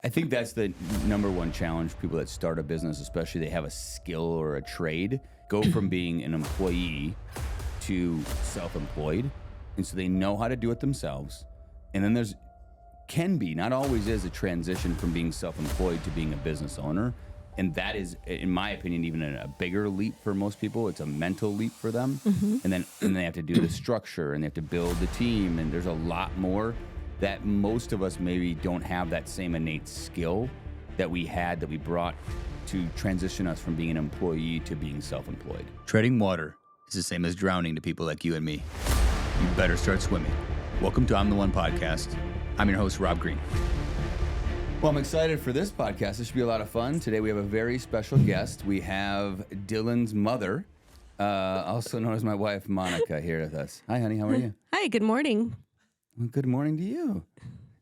I think that's the number one challenge for people that start a business, especially they have a skill or a trade, go from being an employee to self-employed. And so they know how to do it themselves. And then can be, not always is, a transition from being self-employed to being a business owner. And that is, in my opinion, even a bigger leap for most people. It's a mental leap for them. And then they have to do the structure and they have to build the team. And there's a lot more that most of us maybe don't have that same innate skill that we brought to transition us from being an employee to being self-employed. Treading water is the same as drowning to people like you and me. You better start swimming. Welcome to I'm the One Podcast. I'm your host, Robb Green. Well, I'm excited for this podcast. This should be a lot of fun. Today we have a very special guest. We have Dylan's mother, also known as my wife, Monica, here with us. Hi, honey. How are you? Hi, good morning. Well, good morning to you.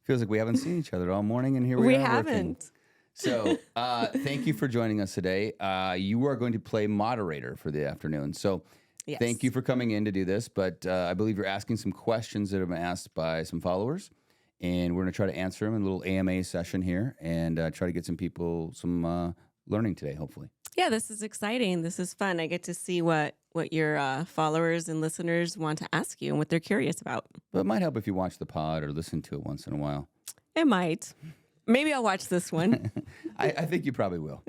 Feels like we haven't seen each other all morning, and here we are. We haven't. Working. So thank you for joining us today. You are going to play moderator for the afternoon. So Yes. Thank you for coming in to do this. But I believe you're asking some questions that have been asked by some followers. And we're going to try to answer them in a little AMA session here and try to get some people some learning today, hopefully. Yeah, this is exciting. This is fun. I get to see what your followers and listeners want to ask you and what they're curious about. But it might help if you watch the pod or listen to it once in a while. It might. Maybe I'll watch this one. I think you probably will.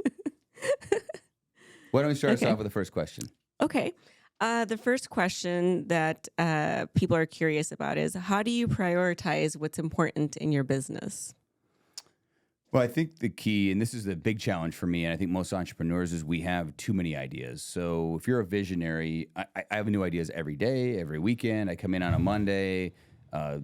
Why don't we start us off with the first question? Okay. The first question that people are curious about is, how do you prioritize what's important in your business? Well, I think the key, and this is the big challenge for me, and I think most entrepreneurs, is we have too many ideas. So if you're a visionary, I have new ideas every day, every weekend. I come in on a Monday,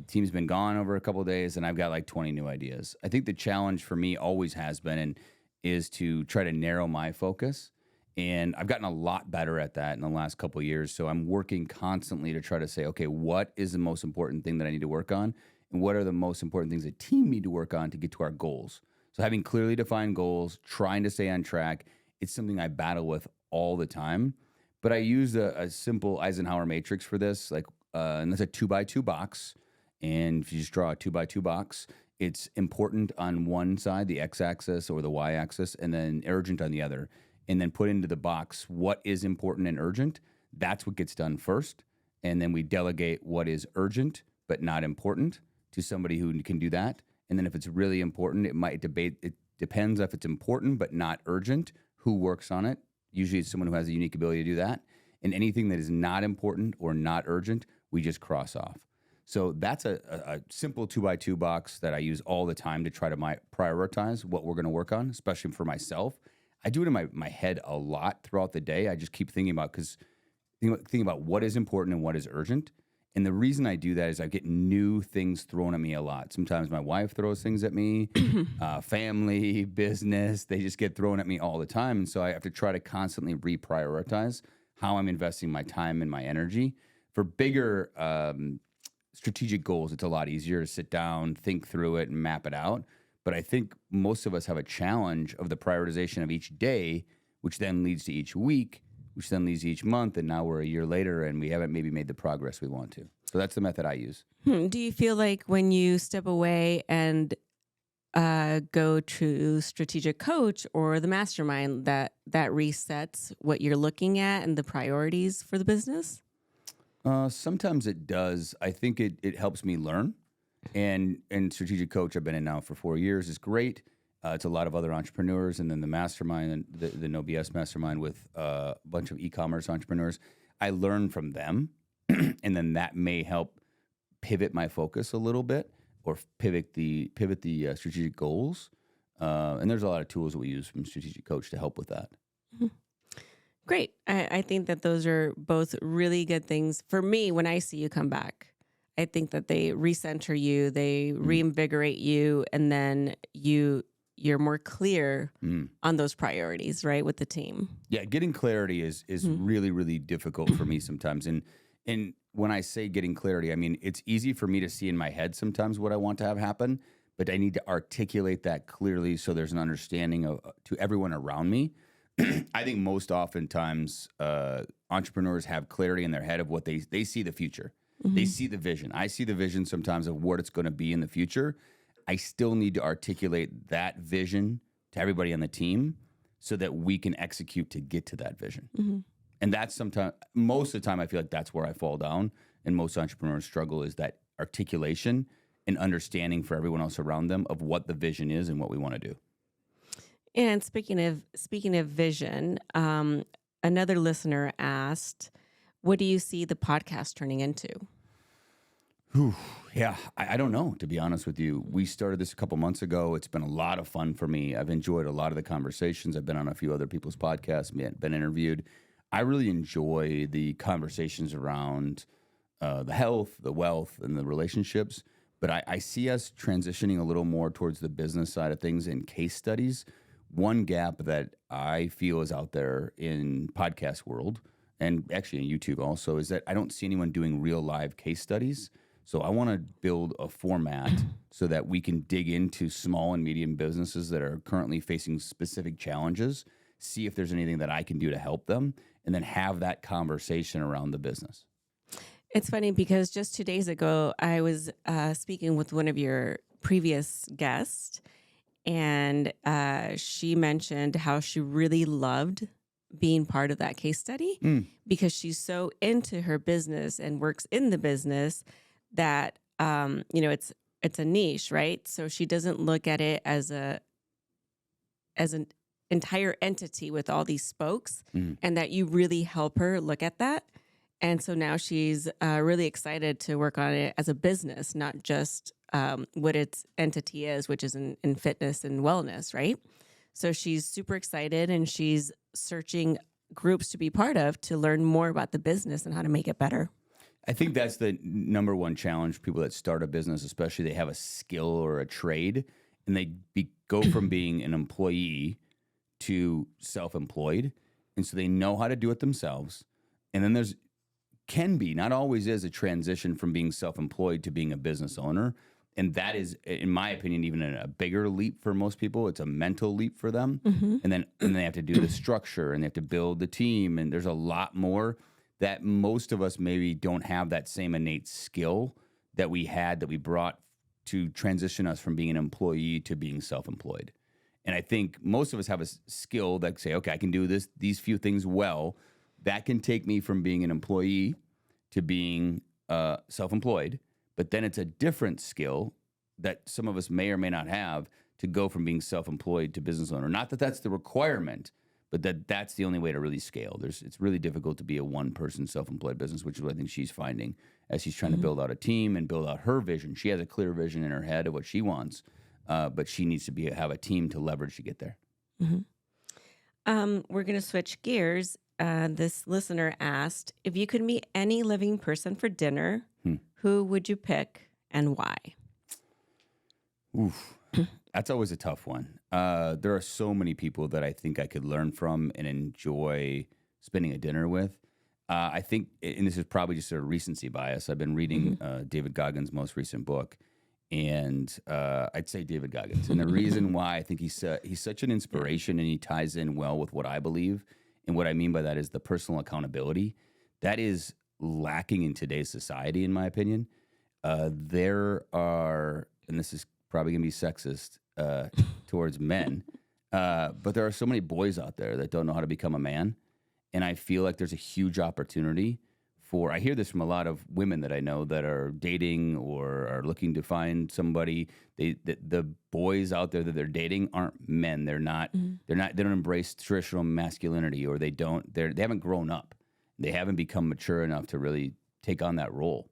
team's been gone over a couple of days, and I've got like 20 new ideas. I think the challenge for me always has been and is to try to narrow my focus. And I've gotten a lot better at that in the last couple of years. So I'm working constantly to try to say, okay, what is the most important thing that I need to work on? And what are the most important things the team need to work on to get to our goals? So having clearly defined goals, trying to stay on track, it's something I battle with all the time. But I use a simple Eisenhower matrix for this, and that's a 2x2 box. And if you just draw a 2x2 box, it's important on one side, the x-axis or the y-axis, and then urgent on the other. And then put into the box what is important and urgent. That's what gets done first. And then we delegate what is urgent but not important to somebody who can do that. And then if it's really important, it depends if it's important but not urgent, who works on it. Usually it's someone who has a unique ability to do that. And anything that is not important or not urgent, we just cross off. So that's a simple 2x2 box that I use all the time to try to prioritize what we're going to work on, especially for myself. I do it in my head a lot throughout the day. I just keep thinking about what is important and what is urgent. And the reason I do that is I get new things thrown at me a lot. Sometimes my wife throws things at me, family, business, they just get thrown at me all the time. And so I have to try to constantly reprioritize how I'm investing my time and my energy. For bigger strategic goals, it's a lot easier to sit down, think through it, and map it out. But I think most of us have a challenge of the prioritization of each day, which then leads to each week, which then leads to each month, and now we're a year later and we haven't maybe made the progress we want to. So that's the method I use. Do you feel like when you step away and go to strategic coach or the mastermind, that resets what you're looking at and the priorities for the business? Sometimes it does. I think it helps me learn. And strategic coach I've been in now for 4 years is great. It's a lot of other entrepreneurs, and then the mastermind, and the No BS mastermind with a bunch of e-commerce entrepreneurs. I learn from them, and then that may help pivot my focus a little bit or pivot the strategic goals. And there's a lot of tools that we use from strategic coach to help with that. Mm-hmm. Great. I think that those are both really good things for me when I see you come back. I think that they recenter you, they reinvigorate you, and then you're more clear on those priorities, right, with the team. Yeah, getting clarity is really, really difficult for me sometimes. And when I say getting clarity, I mean, it's easy for me to see in my head sometimes what I want to have happen, but I need to articulate that clearly so there's an understanding to everyone around me. I think most oftentimes entrepreneurs have clarity in their head of what they see the future. Mm-hmm. They see the vision. I see the vision sometimes of what it's going to be in the future. I still need to articulate that vision to everybody on the team so that we can execute to get to that vision. Mm-hmm. And that's most of the time, I feel like that's where I fall down. And most entrepreneurs struggle is that articulation and understanding for everyone else around them of what the vision is and what we want to do. And speaking of vision, another listener asked, what do you see the podcast turning into? Yeah, I don't know, to be honest with you. We started this a couple months ago. It's been a lot of fun for me. I've enjoyed a lot of the conversations. I've been on a few other people's podcasts, been interviewed. I really enjoy the conversations around the health, the wealth, and the relationships. But I see us transitioning a little more towards the business side of things and case studies. One gap that I feel is out there in podcast world, and actually in YouTube also, is that I don't see anyone doing real live case studies. So I want to build a format so that we can dig into small and medium businesses that are currently facing specific challenges, see if there's anything that I can do to help them, and then have that conversation around the business. It's funny because just 2 days ago, I was speaking with one of your previous guests, and she mentioned how she really loved being part of that case study because she's so into her business and works in the business that it's a niche, right? So she doesn't look at it as an entire entity with all these spokes, and that you really help her look at that. And so now she's really excited to work on it as a business, not just what its entity is, which is in fitness and wellness, right? So she's super excited, and she's searching groups to be part of to learn more about the business and how to make it better. I think that's the number one challenge. People that start a business, especially, they have a skill or a trade, and they go from being an employee to self-employed. And so they know how to do it themselves. And then not always is, a transition from being self-employed to being a business owner. And that is, in my opinion, even a bigger leap for most people. It's a mental leap for them. And then they have to do the structure, and they have to build the team. And there's a lot more that most of us maybe don't have that same innate skill that we brought to transition us from being an employee to being self-employed. And I think most of us have a skill that say, okay, I can do these few things well. That can take me from being an employee to being self-employed. But then it's a different skill that some of us may or may not have to go from being self-employed to business owner. Not that that's the requirement, but that's the only way to really scale. It's really difficult to be a one-person self-employed business, which is what I think she's finding as she's trying to build out a team and build out her vision. She has a clear vision in her head of what she wants, but she needs to have a team to leverage to get there. We're going to switch gears. This listener asked, if you could meet any living person for dinner, who would you pick and why? Oof. That's always a tough one. There are so many people that I think I could learn from and enjoy spending a dinner with. I think, and this is probably just a recency bias, I've been reading David Goggins' most recent book, and I'd say David Goggins. And the reason why I think he's such an inspiration, and he ties in well with what I believe. And what I mean by that is the personal accountability. That is lacking in today's society, in my opinion. There are, and this is probably going to be sexist towards men, but there are so many boys out there that don't know how to become a man. And I feel like there's a huge opportunity I hear this from a lot of women that I know that are dating or are looking to find somebody. The boys out there that they're dating aren't men. They don't embrace traditional masculinity, or they haven't grown up. They haven't become mature enough to really take on that role.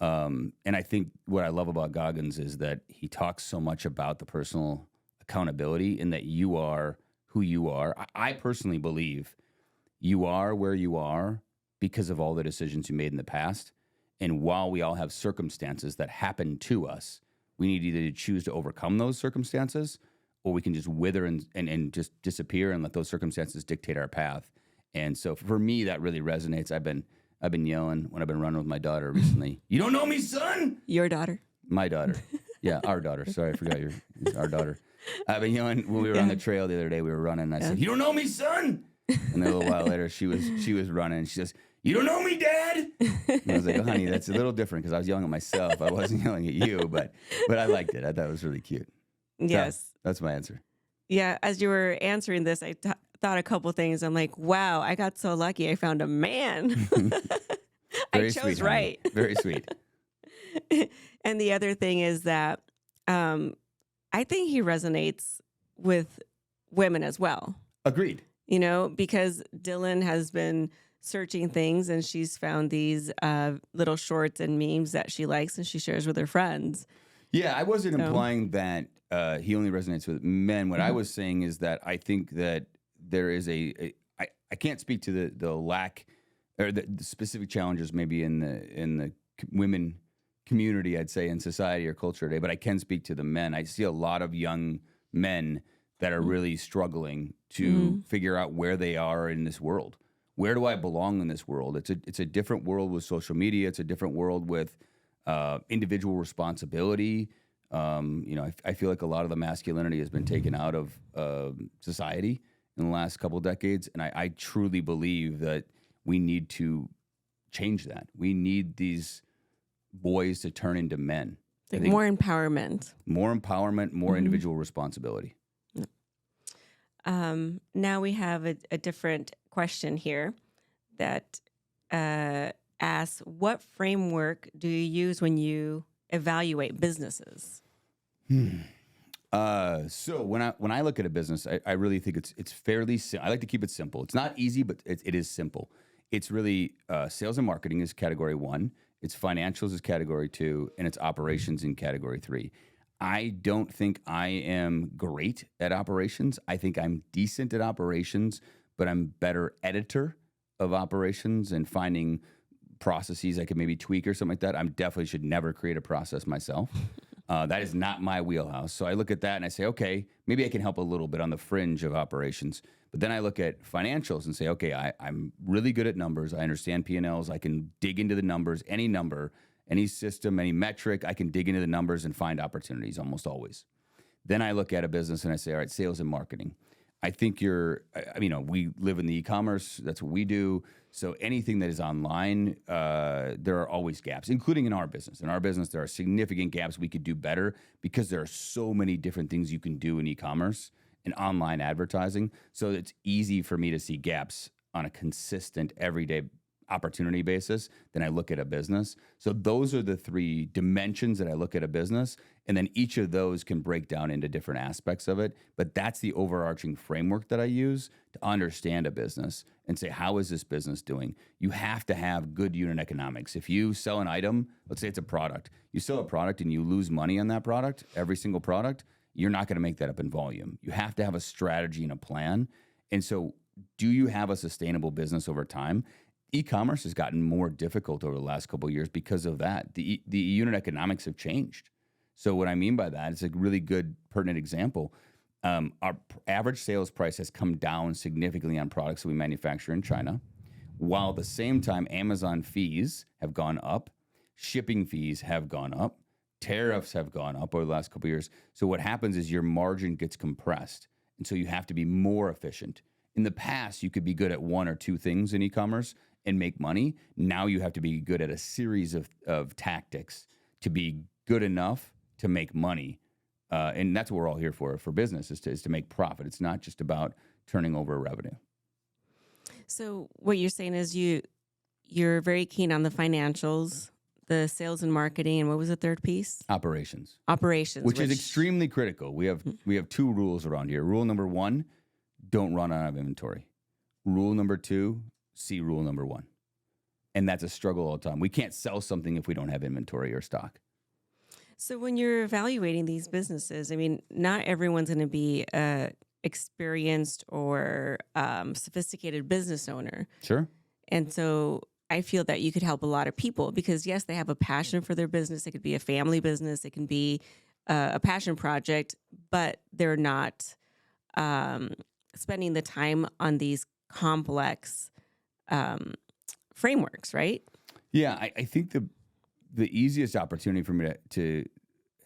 And I think what I love about Goggins is that he talks so much about the personal accountability, and that you are who you are. I personally believe you are where you are because of all the decisions you made in the past. And while we all have circumstances that happen to us, we need either to choose to overcome those circumstances, or we can just wither and just disappear and let those circumstances dictate our path. And so for me, that really resonates. I've been yelling when I've been running with my daughter recently. You don't know me, son? Your daughter. My daughter. Yeah, our daughter. Sorry, I forgot our daughter. I've been yelling when we were on the trail the other day. We were running, and I said, "You don't know me, son?" And then a little while later, she was running. And she says, You don't know me, Dad. And I was like, oh, honey, that's a little different because I was yelling at myself. I wasn't yelling at you, but I liked it. I thought it was really cute. Yes. So, that's my answer. Yeah. As you were answering this, I thought a couple things. I'm like, wow, I got so lucky. I found a man. I Very chose sweet, honey. right. Very sweet. And the other thing is that I think he resonates with women as well. Agreed. You know, because Dylan has been searching things and she's found these little shorts and memes that she likes and she shares with her friends. Yeah, I wasn't implying that he only resonates with men. What I was saying is that I think that there is I can't speak to the lack or the specific challenges maybe in the women community, I'd say, in society or culture today, but I can speak to the men. I see a lot of young men that are really struggling to figure out where they are in this world. Where do I belong in this world? It's a different world with social media. It's a different world with individual responsibility. I feel like a lot of the masculinity has been taken out of society in the last couple of decades, and I truly believe that we need to change that. We need these boys to turn into men. More empowerment. More empowerment, more individual responsibility. Now we have a different question here that asks, what framework do you use when you evaluate businesses? So when I look at a business, I really think it's fairly simple. I like to keep it simple. It's not easy, but it is simple. It's really sales and marketing is category 1. It's financials is category 2, and it's operations in category 3. I don't think I am great at operations. I think I'm decent at operations, but I'm better editor of operations and finding processes I could maybe tweak or something like that. I definitely should never create a process myself. That is not my wheelhouse. So I look at that and I say, okay, maybe I can help a little bit on the fringe of operations. But then I look at financials and say, okay, I'm really good at numbers. I understand P&Ls. I can dig into the numbers, any number, any system, any metric. I can dig into the numbers and find opportunities almost always. Then I look at a business and I say, all right, sales and marketing. I think we live in the e-commerce. That's what we do. So anything that is online, there are always gaps, including in our business. In our business, there are significant gaps we could do better because there are so many different things you can do in e-commerce and online advertising. So it's easy for me to see gaps on a consistent, everyday opportunity basis. Then I look at a business. So those are the 3 dimensions that I look at a business. And then each of those can break down into different aspects of it. But that's the overarching framework that I use to understand a business and say, how is this business doing? You have to have good unit economics. If you sell an item, let's say it's a product, you sell a product and you lose money on that product, every single product, you're not going to make that up in volume. You have to have a strategy and a plan. And so do you have a sustainable business over time? E-commerce has gotten more difficult over the last couple of years because of that. The unit economics have changed. So what I mean by that, it's a really good, pertinent example. Our average sales price has come down significantly on products that we manufacture in China, while at the same time, Amazon fees have gone up, shipping fees have gone up, tariffs have gone up over the last couple of years. So what happens is your margin gets compressed, and so you have to be more efficient. In the past, you could be good at 1 or 2 things in e-commerce and make money. Now you have to be good at a series of tactics to be good enough to make money. And that's what we're all here for business, is to make profit. It's not just about turning over revenue. So what you're saying is you're very keen on the financials, the sales and marketing, and what was the third piece? Operations, which is extremely critical. We have 2 rules around here. Rule number 1, don't run out of inventory. Rule number 2, see rule number 1. And that's a struggle all the time. We can't sell something if we don't have inventory or stock. So when you're evaluating these businesses, I mean, not everyone's going to be a experienced or sophisticated business owner. Sure. And so I feel that you could help a lot of people because, yes, they have a passion for their business. It could be a family business. It can be a passion project, but they're not spending the time on these complex frameworks, right? Yeah, I think the easiest opportunity for me to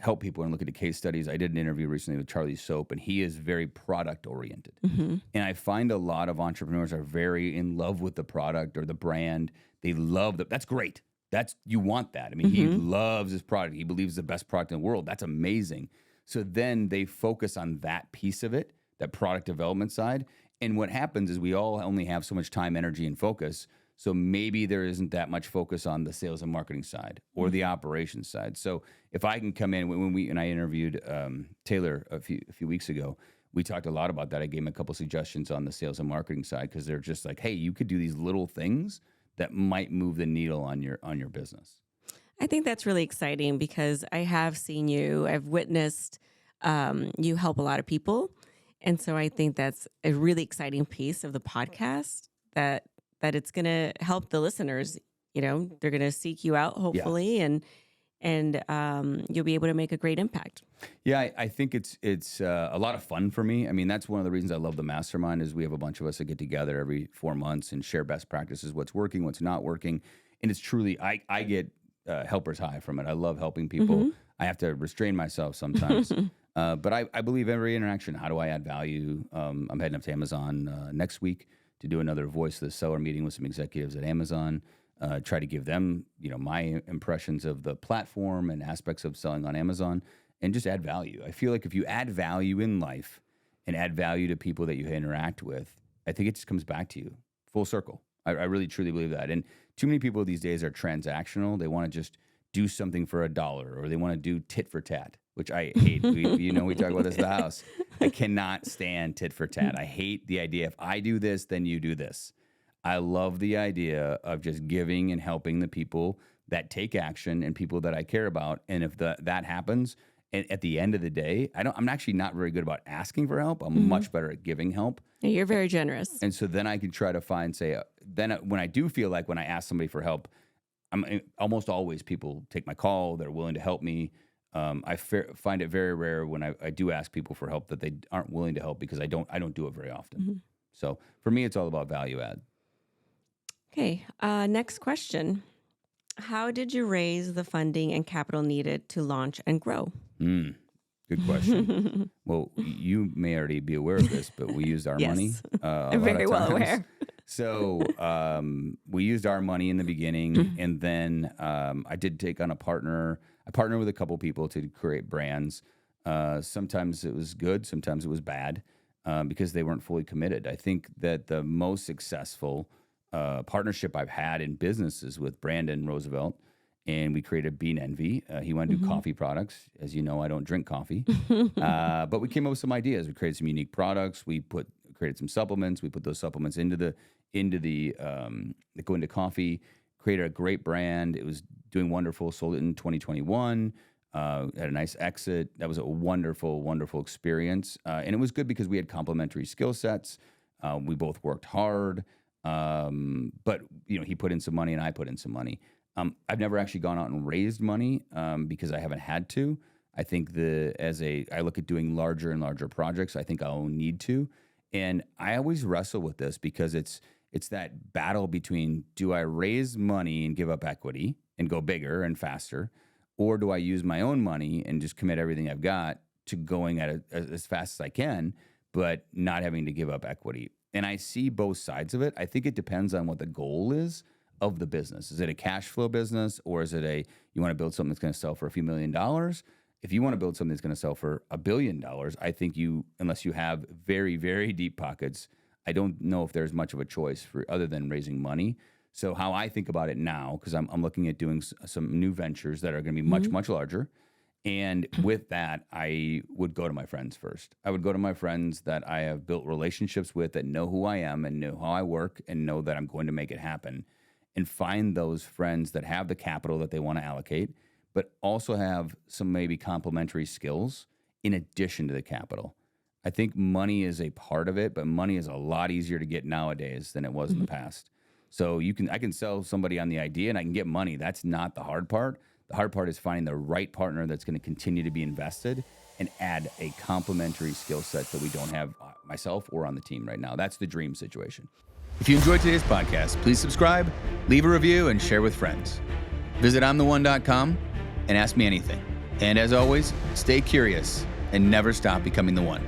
help people and look at the case studies. I did an interview recently with Charlie Soap, and he is very product oriented. Mm-hmm. And I find a lot of entrepreneurs are very in love with the product or the brand. They love that's great. You want that. I mean, he loves his product. He believes it's the best product in the world. That's amazing. So then they focus on that piece of it, that product development side. And what happens is we all only have so much time, energy, and focus. So maybe there isn't that much focus on the sales and marketing side or the operations side. So if I can come in, when I interviewed Taylor a few weeks ago, we talked a lot about that. I gave him a couple suggestions on the sales and marketing side because they're just like, hey, you could do these little things that might move the needle on your business. I think that's really exciting because I have seen you, I've witnessed you help a lot of people. And so I think that's a really exciting piece of the podcast that it's going to help the listeners. You know, they're going to seek you out, hopefully, and you'll be able to make a great impact. Yeah, I think it's a lot of fun for me. I mean, that's one of the reasons I love the mastermind is we have a bunch of us that get together every 4 months and share best practices, what's working, what's not working. And it's truly, I get helper's high from it. I love helping people. I have to restrain myself sometimes. But I believe every interaction, how do I add value? I'm heading up to Amazon next week to do another Voice of the Seller meeting with some executives at Amazon. Try to give them, my impressions of the platform and aspects of selling on Amazon and just add value. I feel like if you add value in life and add value to people that you interact with, I think it just comes back to you full circle. I really, truly believe that. And too many people these days are transactional. They want to just do something for $1 or they want to do tit for tat, which I hate. We talk about this at the house. I cannot stand tit for tat. I hate the idea if I do this, then you do this. I love the idea of just giving and helping the people that take action and people that I care about. And if that happens, and at the end of the day, I'm actually not very good about asking for help. I'm much better at giving help. Yeah, you're very generous. And so then I can try to then when I do feel like when I ask somebody for help, almost always people take my call. They're willing to help me. I find it very rare when I do ask people for help that they aren't willing to help because I don't do it very often. So for me, it's all about value add. Okay. Next question. How did you raise the funding and capital needed to launch and grow? Good question. Well, you may already be aware of this, but we used our money. I'm very well aware. So we used our money in the beginning, and then I did take on a partner. I partnered with a couple people to create brands. Sometimes it was good, sometimes it was bad because they weren't fully committed. I think that the most successful partnership I've had in business is with Brandon Roosevelt, and we created Bean Envy. He wanted to do coffee products. As you know, I don't drink coffee, but we came up with some ideas. We created some unique products. We created some supplements. We put those supplements into the that go into coffee. Created a great brand. It was doing wonderful. Sold it in 2021. Had a nice exit. That was a wonderful, wonderful experience, and it was good because we had complementary skill sets. We both worked hard. But he put in some money and I put in some money. I've never actually gone out and raised money because I haven't had to. I think I look at doing larger and larger projects, I think I'll need to. And I always wrestle with this because it's that battle between, do I raise money and give up equity and go bigger and faster, or do I use my own money and just commit everything I've got to going at as fast as I can, but not having to give up equity? And I see both sides of it. I think it depends on what the goal is of the business. Is it a cash flow business, or is it you want to build something that's going to sell for a few $1 million? If you want to build something that's going to sell for $1 billion, I think unless you have very, very deep pockets, I don't know if there's much of a choice other than raising money. So how I think about it now, because I'm looking at doing some new ventures that are going to be much, much larger. And with that, I would go to my friends first. I would go to my friends that I have built relationships with, that know who I am and know how I work and know that I'm going to make it happen, and find those friends that have the capital that they want to allocate, but also have some maybe complementary skills in addition to the capital. I think money is a part of it, but money is a lot easier to get nowadays than it was in the past. So I can sell somebody on the idea and I can get money. That's not the hard part. The hard part is finding the right partner that's going to continue to be invested and add a complementary skill set that we don't have myself or on the team right now. That's the dream situation. If you enjoyed today's podcast, please subscribe, leave a review, and share with friends. Visit I'mTheOne.com and ask me anything. And as always, stay curious and never stop becoming the one.